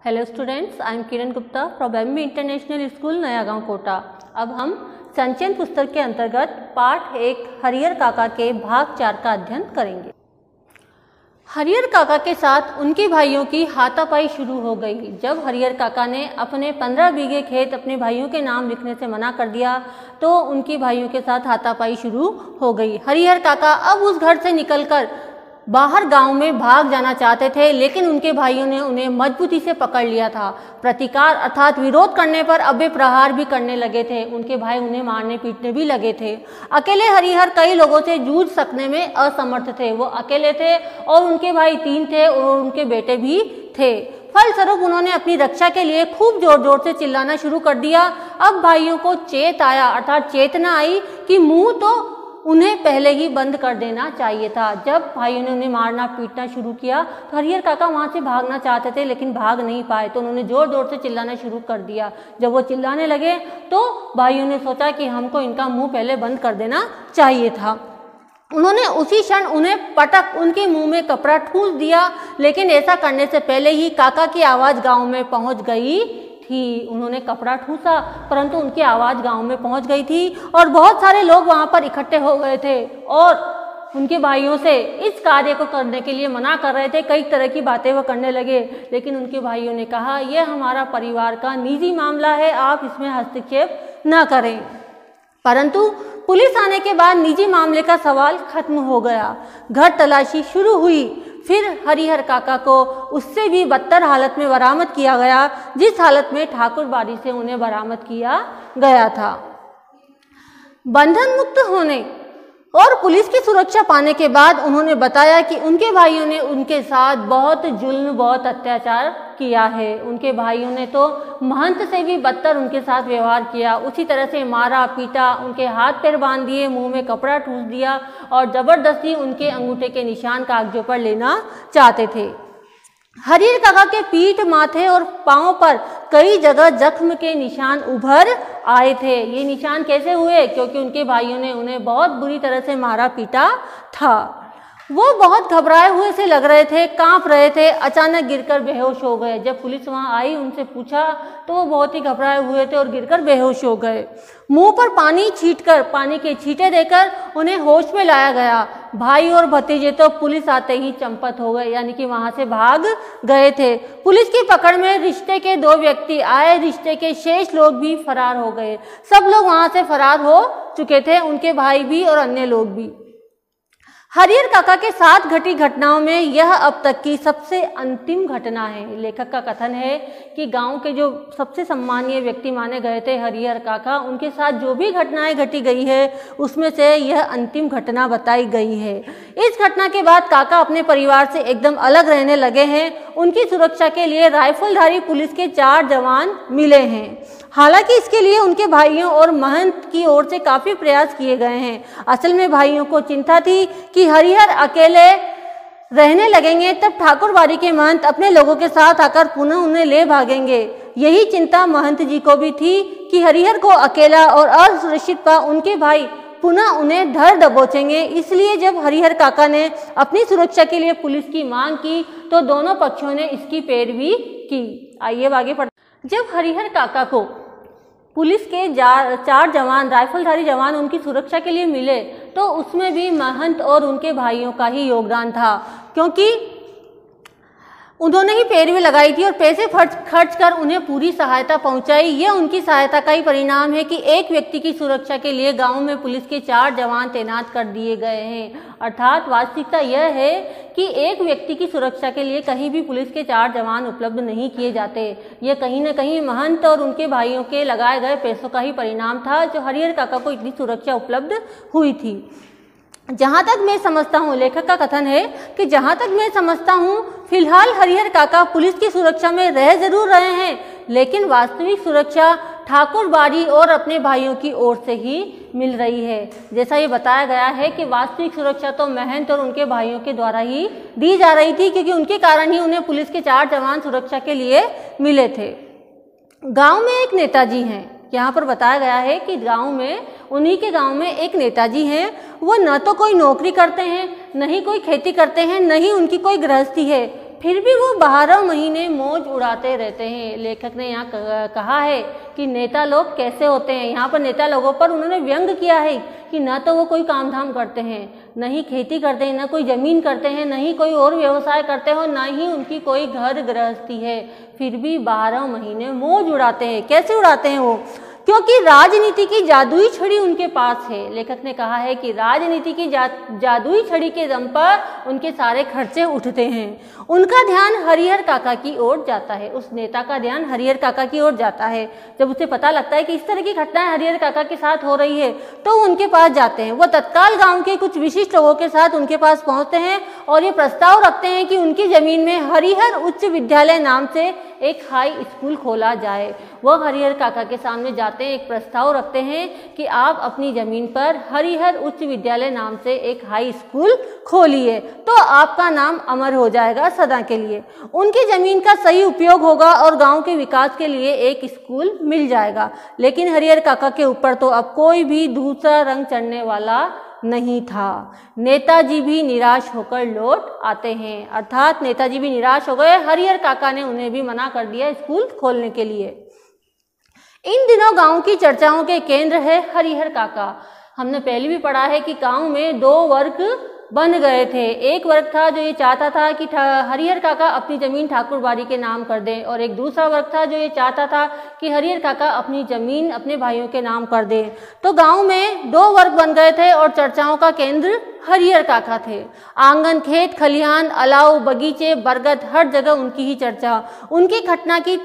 Hello students, I am Kiran Gupta from MB international school नया गांव कोटा। अब हम संचयन पुस्तक के अंतर्गत पाठ 1 हरिहर काका के भाग 4 का अध्ययन करेंगे। हरिहर काका के साथ उनके भाइयों की हाथापाई शुरू हो गई। जब हरिहर काका ने अपने 15 बीघे खेत अपने भाइयों के नाम लिखने से मना कर दिया तो उनके भाइयों के साथ हाथापाई शुरू हो गई। हरिहर काका अब उस घर से निकलकर बाहर गांव में भाग जाना चाहते थे, लेकिन उनके भाइयों ने उन्हें मजबूती से पकड़ लिया था। प्रतिकार अर्थात विरोध करने पर अब वे प्रहार भी करने लगे थे। उनके भाई उन्हें मारने पीटने भी लगे थे। अकेले हरिहर कई लोगों से जूझ सकने में असमर्थ थे। वो अकेले थे और उनके भाई 3 थे और उनके बेटे भी थे। फलस्वरूप उन्होंने अपनी रक्षा के लिए खूब जोर जोर से चिल्लाना शुरू कर दिया। अब भाइयों को चेत आया अर्थात चेतना आई कि मुंह तो उन्हें पहले ही बंद कर देना चाहिए था। जब भाइयों ने उन्हें मारना पीटना शुरू किया तो हरिहर काका वहां से भागना चाहते थे, लेकिन भाग नहीं पाए, तो उन्होंने जोर जोर से चिल्लाना शुरू कर दिया। जब वो चिल्लाने लगे तो भाइयों ने सोचा कि हमको इनका मुंह पहले बंद कर देना चाहिए था। उन्होंने उसी क्षण उन्हें पटक उनके मुंह में कपड़ा ठूंस दिया, लेकिन ऐसा करने से पहले ही काका की आवाज गांव में पहुंच गई थी। उन्होंने कपड़ा ठूंसा परंतु उनकी आवाज गांव में पहुंच गई थी और बहुत सारे लोग वहां पर इकट्ठे हो गए थे और उनके भाइयों से इस कार्य को करने के लिए मना कर रहे थे। कई तरह की बातें वो करने लगे, लेकिन उनके भाइयों ने कहा यह हमारा परिवार का निजी मामला है, आप इसमें हस्तक्षेप न करें। परंतु पुलिस आने के बाद निजी मामले का सवाल खत्म हो गया। घर तलाशी शुरू हुई। फिर हरिहर काका को उससे भी बदतर हालत में बरामद किया गया, जिस हालत में ठाकुर बाड़ी से उन्हें बरामद किया गया था। बंधन मुक्त होने और पुलिस की सुरक्षा पाने के बाद उन्होंने बताया कि उनके भाइयों ने उनके साथ बहुत जुल्म बहुत अत्याचार किया है। उनके भाइयों ने तो महंत से भी बदतर उनके साथ व्यवहार किया। उसी तरह से मारा पीटा, उनके हाथ पैर बांध दिए, मुंह में कपड़ा ठूंस दिया और जबरदस्ती उनके अंगूठे के निशान कागजों पर लेना चाहते थे। हरिहर काका के पीठ, माथे और पांव पर कई जगह जख्म के निशान उभर आए थे। ये निशान कैसे हुए? क्योंकि उनके भाइयों ने उन्हें बहुत बुरी तरह से मारा पीटा था। वो बहुत घबराए हुए से लग रहे थे, कांप रहे थे। अचानक गिरकर बेहोश हो गए। जब पुलिस वहां आई, उनसे पूछा तो वो बहुत ही घबराए हुए थे और गिरकर बेहोश हो गए। मुंह पर पानी के छींटे देकर उन्हें होश में लाया गया। भाई और भतीजे तो पुलिस आते ही चंपत हो गए, यानी कि वहां से भाग गए थे। पुलिस की पकड़ में रिश्ते के 2 व्यक्ति आए। रिश्ते के शेष लोग भी फरार हो गए। सब लोग वहां से फरार हो चुके थे, उनके भाई भी और अन्य लोग भी। हरिहर काका के साथ घटी घटनाओं में यह अब तक की सबसे अंतिम घटना है। लेखक का कथन है कि गांव के जो सबसे सम्मानीय व्यक्ति माने गए थे हरिहर काका, उनके साथ जो भी घटनाएं घटी गई है उसमें से यह अंतिम घटना बताई गई है। इस घटना के बाद काका अपने परिवार से एकदम अलग रहने लगे हैं। उनकी सुरक्षा के लिए राइफलधारी पुलिस के 4 जवान मिले हैं। हालांकि इसके लिए उनके भाइयों और महंत की ओर से काफी प्रयास किए गए हैं। असल में भाइयों को चिंता थी कि हरिहर अकेले रहने लगेंगे तब ठाकुर बाड़ी के महंत अपने लोगों के साथ आकर पुनः उन्हें ले भागेंगे। यही चिंता महंत जी को भी थी कि हरिहर को अकेला और असुरक्षित पा उनके भाई पुनः उन्हें धर दबोचेंगे। इसलिए जब हरिहर काका ने अपनी सुरक्षा के लिए पुलिस की मांग की तो दोनों पक्षों ने इसकी पैरवी की। आइए आगे पढ़ते। जब हरिहर काका को पुलिस के 4 जवान राइफलधारी जवान उनकी सुरक्षा के लिए मिले तो उसमें भी महंत और उनके भाइयों का ही योगदान था, क्योंकि उन्होंने ही पैरवी लगाई थी और पैसे खर्च कर उन्हें पूरी सहायता पहुंचाई। यह उनकी सहायता का ही परिणाम है कि एक व्यक्ति की सुरक्षा के लिए गांव में पुलिस के 4 जवान तैनात कर दिए गए हैं। अर्थात वास्तविकता यह है कि एक व्यक्ति की सुरक्षा के लिए कहीं भी पुलिस के 4 जवान उपलब्ध नहीं किए जाते। यह कहीं न कहीं महंत और उनके भाइयों के लगाए गए पैसों का ही परिणाम था जो हरिहर काका को इतनी सुरक्षा उपलब्ध हुई थी। जहां तक मैं समझता हूं, लेखक का कथन है कि जहां तक मैं समझता हूं फिलहाल हरिहर काका पुलिस की सुरक्षा में रह जरूर रहे हैं, लेकिन वास्तविक सुरक्षा ठाकुर बाड़ी और अपने भाइयों की ओर से ही मिल रही है। जैसा ये बताया गया है कि वास्तविक सुरक्षा तो महंत और उनके भाइयों के द्वारा ही दी जा रही थी, क्योंकि उनके कारण ही उन्हें पुलिस के 4 जवान सुरक्षा के लिए मिले थे। गांव में एक नेताजी हैं। यहाँ पर बताया गया है कि उन्हीं के गांव में एक नेताजी हैं। वो न तो कोई नौकरी करते हैं, न ही कोई खेती करते हैं, न ही उनकी कोई गृहस्थी है। फिर भी वो 12 महीने मौज उड़ाते रहते हैं। लेखक ने यहाँ कहा है कि नेता लोग कैसे होते हैं। यहाँ पर नेता लोगों पर उन्होंने व्यंग किया है कि ना तो वो कोई काम धाम करते हैं, न ही खेती करते हैं, न कोई ज़मीन करते हैं, न ही कोई और व्यवसाय करते हो, ना ही उनकी कोई घर गृहस्थी है, फिर भी 12 महीने मौज उड़ाते हैं। कैसे उड़ाते हैं वो? क्योंकि राजनीति की जादुई छड़ी उनके पास है। लेखक ने कहा है कि राजनीति की जादुई छड़ी के दम पर उनके सारे खर्चे उठते हैं। उनका ध्यान हरिहर काका की ओर जाता है। उस नेता का ध्यान हरिहर काका की ओर जाता है। जब उसे पता लगता है कि इस तरह की घटनाएं हरिहर काका के साथ हो रही है तो वो उनके पास जाते हैं। वो तत्काल गांव के कुछ विशिष्ट लोगों के साथ उनके पास पहुंचते हैं और ये प्रस्ताव रखते हैं कि उनकी जमीन में हरिहर उच्च विद्यालय नाम से एक हाई स्कूल खोला जाए। वह हरिहर काका के सामने जाते हैं, एक प्रस्ताव रखते हैं कि आप अपनी जमीन पर हरिहर उच्च विद्यालय नाम से एक हाई स्कूल खोलिए तो आपका नाम अमर हो जाएगा सदा के लिए। उनकी जमीन का सही उपयोग होगा और गांव के विकास के लिए एक स्कूल मिल जाएगा। लेकिन हरिहर काका के ऊपर तो अब कोई भी दूसरा रंग चढ़ने वाला नहीं था। नेताजी भी निराश होकर लौट आते हैं। अर्थात नेताजी भी निराश हो गए। हरिहर काका ने उन्हें भी मना कर दिया स्कूल खोलने के लिए। इन दिनों गांव की चर्चाओं के केंद्र है हरिहर काका। हमने पहले भी पढ़ा है कि गांव में 2 वर्ग बन गए थे। एक वर्ग था जो ये चाहता था कि हरिहर काका अपनी जमीन ठाकुर बाड़ी के नाम कर दें, और एक दूसरा वर्ग था जो ये चाहता था कि हरिहर काका अपनी जमीन अपने भाइयों के नाम कर दें। तो गांव में 2 वर्ग बन गए थे और चर्चाओं का केंद्र हरिहर काका थे। आंगन, खेत खलिहान, अलाव, बगीचे, बरगद, हर जगह उनकी ही चर्चा। उनकी घटना की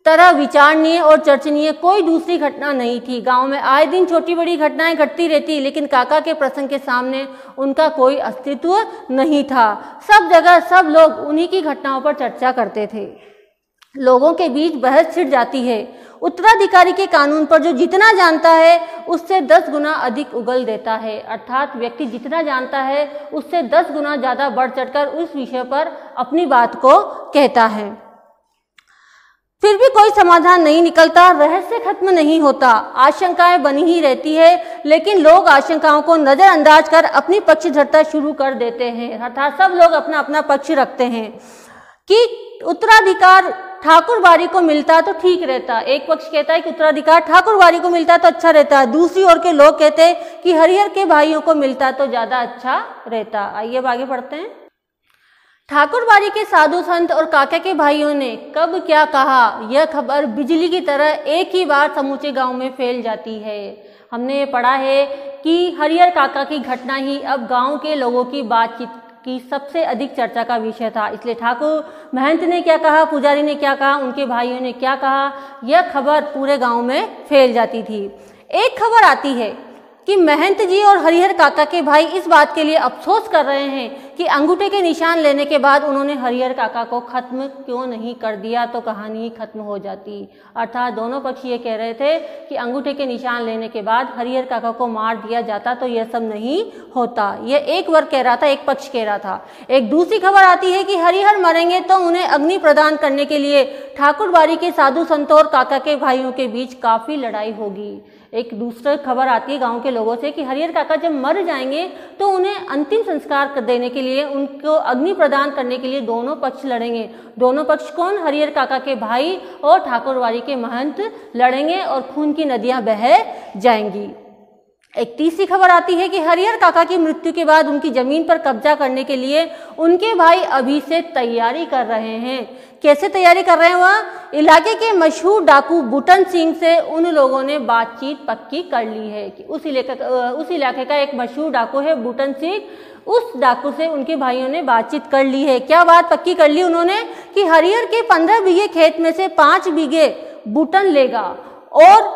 तरह विचारणीय और चर्चनीय कोई दूसरी घटना नहीं थी। गांव में आए दिन छोटी बड़ी घटनाएं घटती रहती, लेकिन काका के प्रसंग के सामने उनका कोई अस्तित्व नहीं था। सब जगह सब लोग उन्हीं की घटनाओं पर चर्चा करते थे। लोगों के बीच बहस छिड़ जाती है। उत्तराधिकारी के कानून पर जो जितना जानता है उससे 10 गुना अधिक उगल देता है। अर्थात व्यक्ति जितना जानता है उससे 10 गुना ज़्यादा बढ़ चढ़कर उस विषय पर अपनी बात को कहता है। फिर भी कोई समाधान नहीं निकलता, रहस्य खत्म नहीं होता, आशंकाएं बनी ही रहती है। लेकिन लोग आशंकाओं को नजरअंदाज कर अपनी पक्षधरता शुरू कर देते हैं। अर्थात सब लोग अपना अपना पक्ष रखते हैं कि उत्तराधिकार ठाकुर बाड़ी को मिलता तो ठीक रहता। एक पक्ष कहता है कि उत्तराधिकार ठाकुर बाड़ी को मिलता तो अच्छा रहता। दूसरी ओर के लोग कहते हैं कि हरिहर के भाइयों को मिलता तो ज्यादा अच्छा रहता। आइए अब आगे बढ़ते हैं। ठाकुर बाड़ी के साधु संत और काका के भाइयों ने कब क्या कहा, यह खबर बिजली की तरह एक ही बार समूचे गांव में फैल जाती है। हमने पढ़ा है कि हरिहर काका की घटना ही अब गांव के लोगों की बातचीत की सबसे अधिक चर्चा का विषय था। इसलिए ठाकुर महंत ने क्या कहा, पुजारी ने क्या कहा, उनके भाइयों ने क्या कहा, यह खबर पूरे गांव में फैल जाती थी। एक खबर आती है कि महंत जी और हरिहर काका के भाई इस बात के लिए अफसोस कर रहे हैं कि अंगूठे के निशान लेने के बाद उन्होंने हरिहर काका को खत्म क्यों नहीं कर दिया तो कहानी ही खत्म हो जाती। अर्थात दोनों पक्ष ये कह रहे थे कि अंगूठे के निशान लेने के बाद हरिहर काका को मार दिया जाता तो यह सब नहीं होता। यह एक वर्ग कह रहा था, एक पक्ष कह रहा था। एक दूसरी खबर आती है कि हरिहर मरेंगे तो उन्हें अग्नि प्रदान करने के लिए ठाकुर बाड़ी के साधु संतों और काका के भाइयों के बीच काफी लड़ाई होगी। एक दूसरी खबर आती है गांव के लोगों से कि हरिहर काका जब मर जाएंगे तो उन्हें अंतिम संस्कार देने के लिए, उनको अग्नि प्रदान करने के लिए दोनों पक्ष लड़ेंगे। दोनों पक्ष कौन? हरिहर काका के भाई और ठाकुरबाड़ी के महंत लड़ेंगे और खून की नदियां बह जाएंगी। एक तीसरी खबर आती है कि हरिहर काका की मृत्यु के बाद उनकी जमीन पर कब्जा करने के लिए उनके भाई अभी से तैयारी कर रहे हैं। कैसे तैयारी कर रहे हैं? वह इलाके के मशहूर डाकू बूटन सिंह से उन लोगों ने बातचीत पक्की कर ली है कि उस इलाके का एक मशहूर डाकू है बूटन सिंह, उस डाकू से उनके भाइयों ने बातचीत कर ली है। क्या बात पक्की कर ली उन्होंने? कि हरिहर के 15 बीघे खेत में से 5 बीघे बूटन लेगा और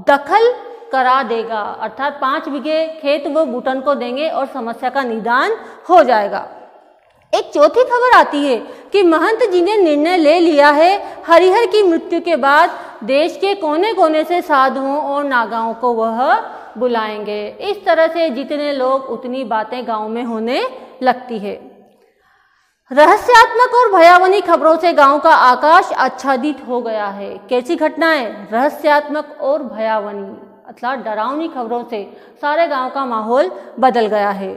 दखल करा देगा। अर्थात 5 बीघे खेत वो बूटन को देंगे और समस्या का निदान हो जाएगा। एक चौथी खबर आती है कि महंत जी ने निर्णय ले लिया है हरिहर की मृत्यु के बाद देश के कोने कोने से साधुओं और नागाओं को वह बुलाएंगे। इस तरह से जितने लोग उतनी बातें गांव में होने लगती है। रहस्यात्मक और भयावनी खबरों से गांव का आकाश आच्छादित हो गया है। कैसी घटनाएं? रहस्यात्मक और भयावनी, अर्थात डरावनी खबरों से सारे गांव का माहौल बदल गया है।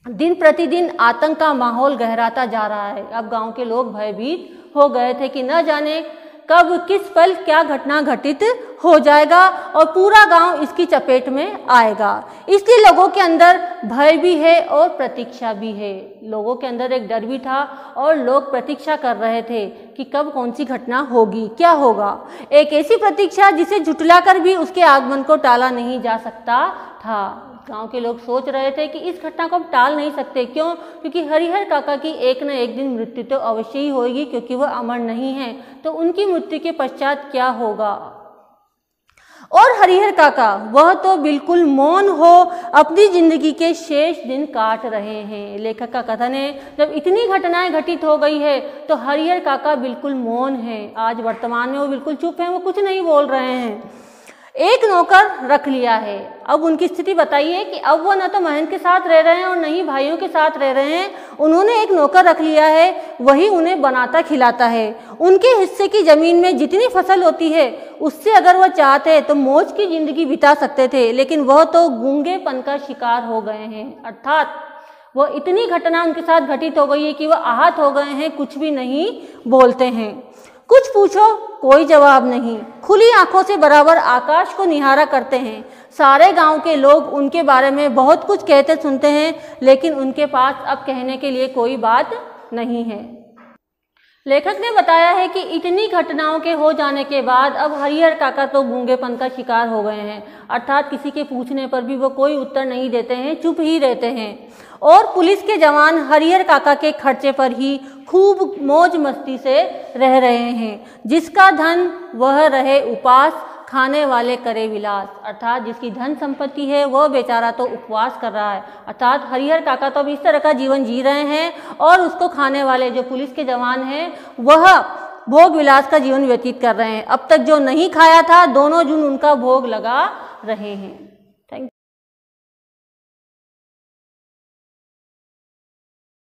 दिन प्रतिदिन आतंक का माहौल गहराता जा रहा है। अब गांव के लोग भयभीत हो गए थे कि न जाने कब किस पल क्या घटना घटित हो जाएगा और पूरा गांव इसकी चपेट में आएगा। इसलिए लोगों के अंदर भय भी है और प्रतीक्षा भी है। लोगों के अंदर एक डर भी था और लोग प्रतीक्षा कर रहे थे कि कब कौन सी घटना होगी, क्या होगा। एक ऐसी प्रतीक्षा जिसे झुठलाकर भी उसके आगमन को टाला नहीं जा सकता था। गांव के लोग सोच रहे थे कि इस घटना को हम टाल नहीं सकते। क्यों? क्योंकि हरिहर काका की एक न एक दिन मृत्यु तो अवश्य ही होगी, क्योंकि वह अमर नहीं है। तो उनकी मृत्यु के पश्चात क्या होगा। और हरिहर काका वह तो बिल्कुल मौन हो अपनी जिंदगी के शेष दिन काट रहे हैं। लेखक का कथन है, जब इतनी घटनाएं घटित हो गई है तो हरिहर काका बिल्कुल मौन है। आज वर्तमान में वो बिल्कुल चुप हैं, वो कुछ नहीं बोल रहे हैं। एक नौकर रख लिया है। अब उनकी स्थिति बताइए कि अब वो न तो महंत के साथ रह रहे हैं और न ही भाइयों के साथ रह रहे हैं। उन्होंने एक नौकर रख लिया है, वही उन्हें बनाता खिलाता है। उनके हिस्से की जमीन में जितनी फसल होती है उससे अगर वह चाहते तो मौज की जिंदगी बिता सकते थे, लेकिन वह तो गूंगेपन का शिकार हो गए हैं। अर्थात वह इतनी घटना उनके साथ घटित हो गई है कि वह आहत हो गए हैं, कुछ भी नहीं बोलते हैं। कुछ पूछो कोई जवाब नहीं, खुली आंखों से बराबर आकाश को निहारा करते हैं। सारे गांव के लोग उनके बारे में बहुत कुछ कहते सुनते हैं, लेकिन उनके पास अब कहने के लिए कोई बात नहीं है। लेखक ने बताया है कि इतनी घटनाओं के हो जाने के बाद अब हरिहर काका तो गूंगेपन का शिकार हो गए हैं। अर्थात किसी के पूछने पर भी वो कोई उत्तर नहीं देते हैं, चुप ही रहते हैं। और पुलिस के जवान हरिहर काका के खर्चे पर ही खूब मौज मस्ती से रह रहे हैं। जिसका धन वह रहे उपास, खाने वाले करे विलास। अर्थात जिसकी धन संपत्ति है वह बेचारा तो उपवास कर रहा है। अर्थात हरिहर काका तो अब इस तरह का जीवन जी रहे हैं और उसको खाने वाले जो पुलिस के जवान हैं वह भोग विलास का जीवन व्यतीत कर रहे हैं। अब तक जो नहीं खाया था दोनों जून उनका भोग लगा रहे हैं।